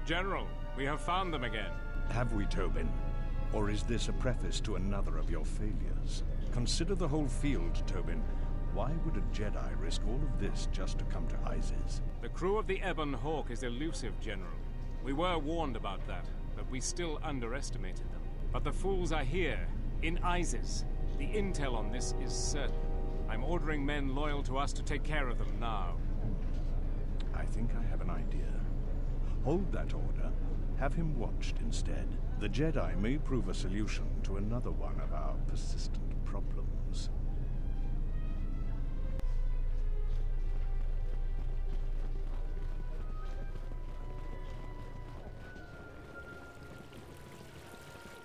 General, we have found them again. Have we, Tobin? Or is this a preface to another of your failures? Consider the whole field, Tobin. Why would a Jedi risk all of this just to come to Isis? The crew of the Ebon Hawk is elusive, General. We were warned about that, but we still underestimated them. But the fools are here, in Isis. The intel on this is certain. I'm ordering men loyal to us to take care of them now. I think I have an idea. Hold that order. Have him watched instead. The Jedi may prove a solution to another one of our persistent problems.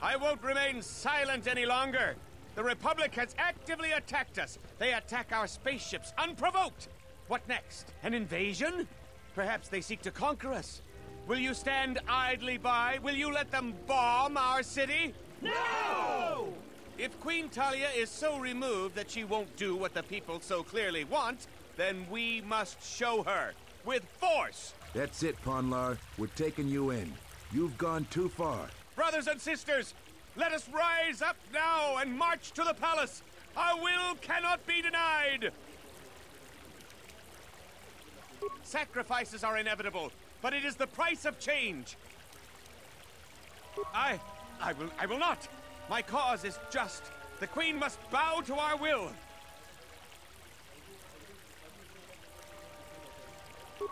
I won't remain silent any longer. The Republic has actively attacked us. They attack our spaceships unprovoked. What next? An invasion? Perhaps they seek to conquer us. Will you stand idly by? Will you let them bomb our city? No! If Queen Talia is so removed that she won't do what the people so clearly want, then we must show her. With force! That's it, Ponlar. We're taking you in. You've gone too far. Brothers and sisters, let us rise up now and march to the palace. Our will cannot be denied. Sacrifices are inevitable, but it is the price of change. I will not. My cause is just. The Queen must bow to our will.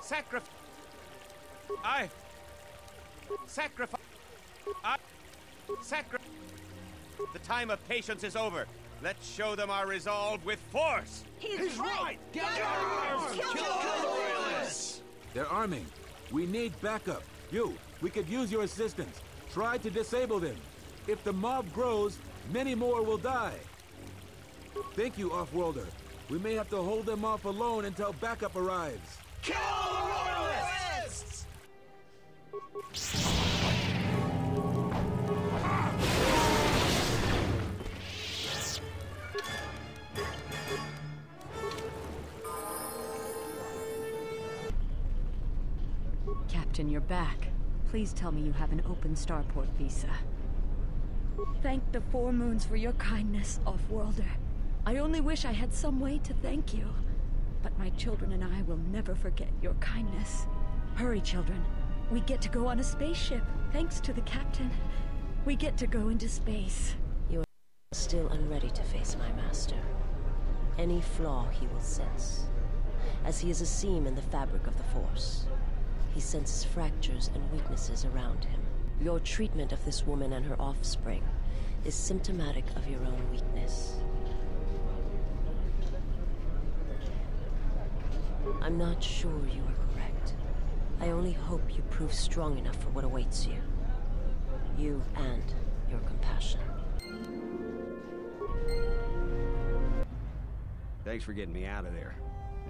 Sacrifice. The time of patience is over. Let's show them our resolve with force. He's right! Get arms! Kill the Royalists! They're arming. We need backup. We could use your assistance. Try to disable them. If the mob grows, many more will die. Thank you, Off-Worlder. We may have to hold them off alone until backup arrives. Kill the Royalists! Captain, you're back. Please tell me you have an open starport visa. Thank the Four Moons for your kindness, Off-Worlder. I only wish I had some way to thank you. But my children and I will never forget your kindness. Hurry, children. We get to go on a spaceship, thanks to the captain. We get to go into space. You are still unready to face my master. Any flaw he will sense, as he is a seam in the fabric of the Force. He senses fractures and weaknesses around him. Your treatment of this woman and her offspring is symptomatic of your own weakness. I'm not sure you are correct. I only hope you prove strong enough for what awaits you. You and your compassion. Thanks for getting me out of there.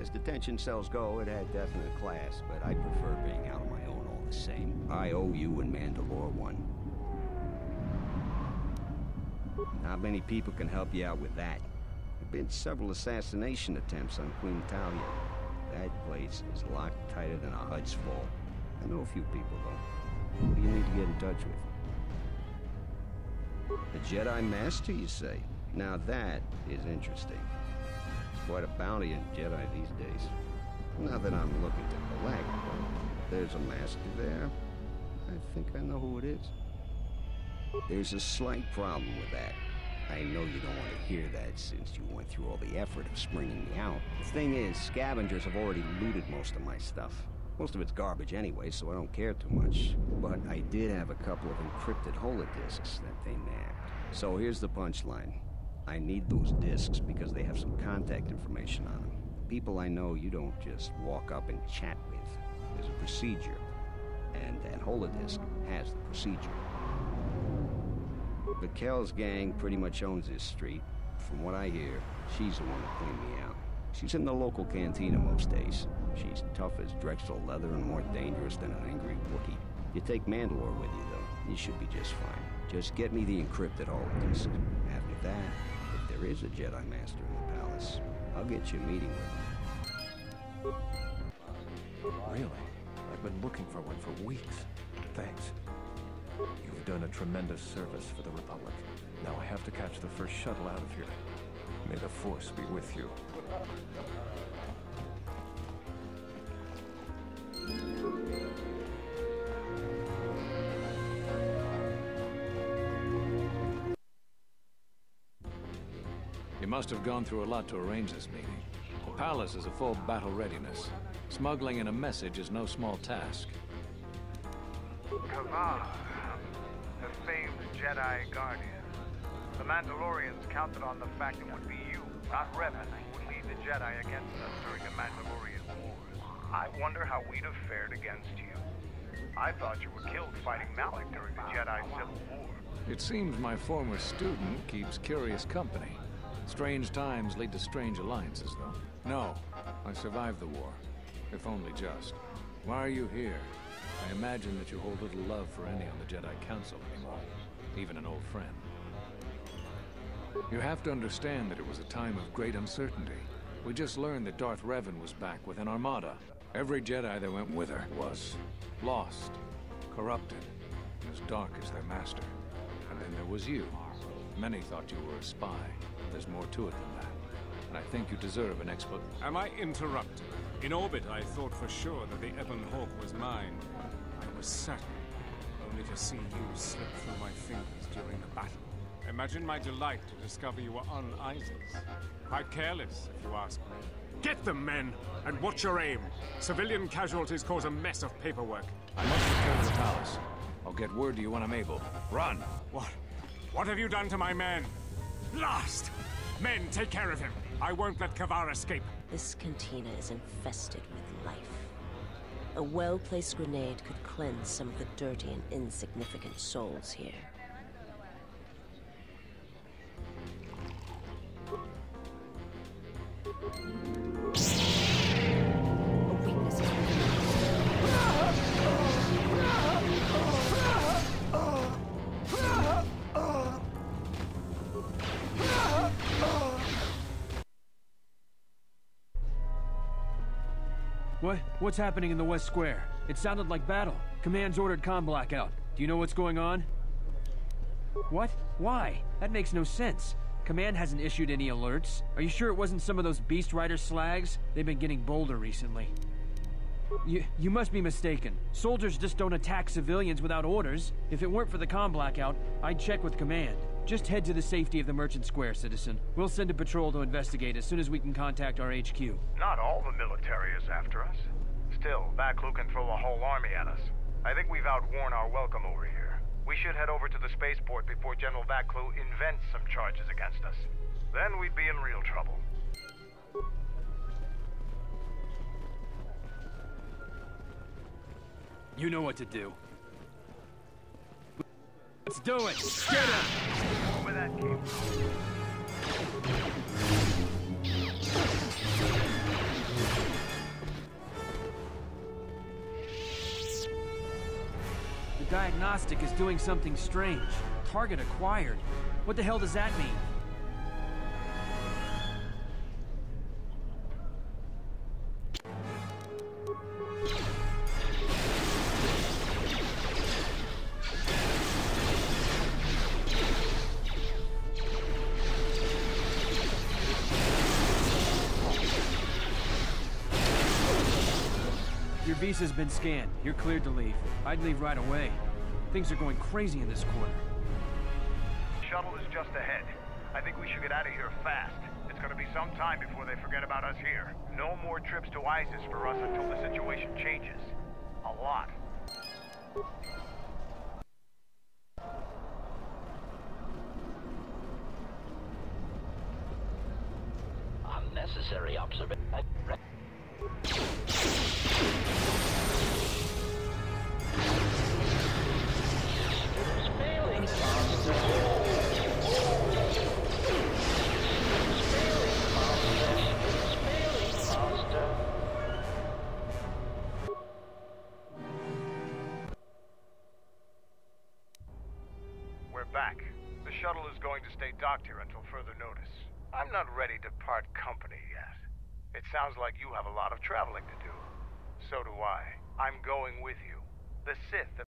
As detention cells go, it had definite class, but I prefer being out on my own all the same. I owe you and Mandalore one. Not many people can help you out with that. There have been several assassination attempts on Queen Talia. That place is locked tighter than a Hud's Fall. I know a few people, though. Who do you need to get in touch with? The Jedi Master, you say? Now that is interesting. Quite a bounty in Jedi these days. Not that I'm looking to collect, but there's a master there. I think I know who it is. There's a slight problem with that. I know you don't want to hear that since you went through all the effort of springing me out. The thing is, scavengers have already looted most of my stuff. Most of it's garbage anyway, so I don't care too much. But I did have a couple of encrypted holodiscs that they nabbed. So here's the punchline. I need those discs because they have some contact information on them. People I know you don't just walk up and chat with. There's a procedure. And that holodisc has the procedure. The Kells gang pretty much owns this street. From what I hear, she's the one who cleaned me out. She's in the local cantina most days. She's tough as Drexel leather and more dangerous than an angry Wookiee. You take Mandalore with you, though, you should be just fine. Just get me the encrypted holodisc. After that, if there is a Jedi Master in the palace, I'll get you a meeting with him. Really? I've been looking for one for weeks. You've done a tremendous service for the Republic. Now I have to catch the first shuttle out of here. May the Force be with you. You must have gone through a lot to arrange this meeting. The palace is a full battle readiness. Smuggling in a message is no small task. Kotor, the famed Jedi Guardian. The Mandalorians counted on the fact it would be you, not Revan, who would lead the Jedi against us during the Mandalorian Wars. I wonder how we'd have fared against you. I thought you were killed fighting Malik during the Jedi Civil War. It seems my former student keeps curious company. Strange times lead to strange alliances, though. No, I survived the war. If only just. Why are you here? I imagine that you hold little love for any on the Jedi Council anymore. Even an old friend. You have to understand that it was a time of great uncertainty. We just learned that Darth Revan was back with an armada. Every Jedi that went with her was lost, corrupted, and as dark as their master. And then there was you. Many thought you were a spy. There's more to it than that. And I think you deserve an explanation. Am I interrupted? In orbit, I thought for sure that the Ebon Hawk was mine. I was certain, only to see you slip through my fingers during the battle. Imagine my delight to discover you were on Isis. Quite careless, if you ask me. Get them, men! And watch your aim! Civilian casualties cause a mess of paperwork. I must return to the palace. I'll get word to you when I'm able. Run! What? What have you done to my man? Blast! Men, take care of him. I won't let Kavar escape. This cantina is infested with life. A well-placed grenade could cleanse some of the dirty and insignificant souls here. A weakness is What's happening in the West Square? It sounded like battle. Command's ordered comm blackout. Do you know what's going on? What? Why? That makes no sense. Command hasn't issued any alerts. Are you sure it wasn't some of those Beast Rider slags? They've been getting bolder recently. You must be mistaken. Soldiers just don't attack civilians without orders. If it weren't for the comm blackout, I'd check with Command. Just head to the safety of the Merchant Square, citizen. We'll send a patrol to investigate as soon as we can contact our HQ. Not all the military is after us. Still, Baklu can throw a whole army at us. I think we've outworn our welcome over here. We should head over to the spaceport before General Baklu invents some charges against us. Then we'd be in real trouble. You know what to do. Let's do it! Get him! Where that came from. The diagnostic is doing something strange. Target acquired. What the hell does that mean? Your visa's been scanned. You're cleared to leave. I'd leave right away. Things are going crazy in this corner. Shuttle is just ahead. I think we should get out of here fast. It's gonna be some time before they forget about us here. No more trips to Isis for us until the situation changes. A lot. Unnecessary observation. We're back. The shuttle is going to stay docked here until further notice. I'm not ready to part company yet. It sounds like you have a lot of traveling to do. So do I. I'm going with you. The Sith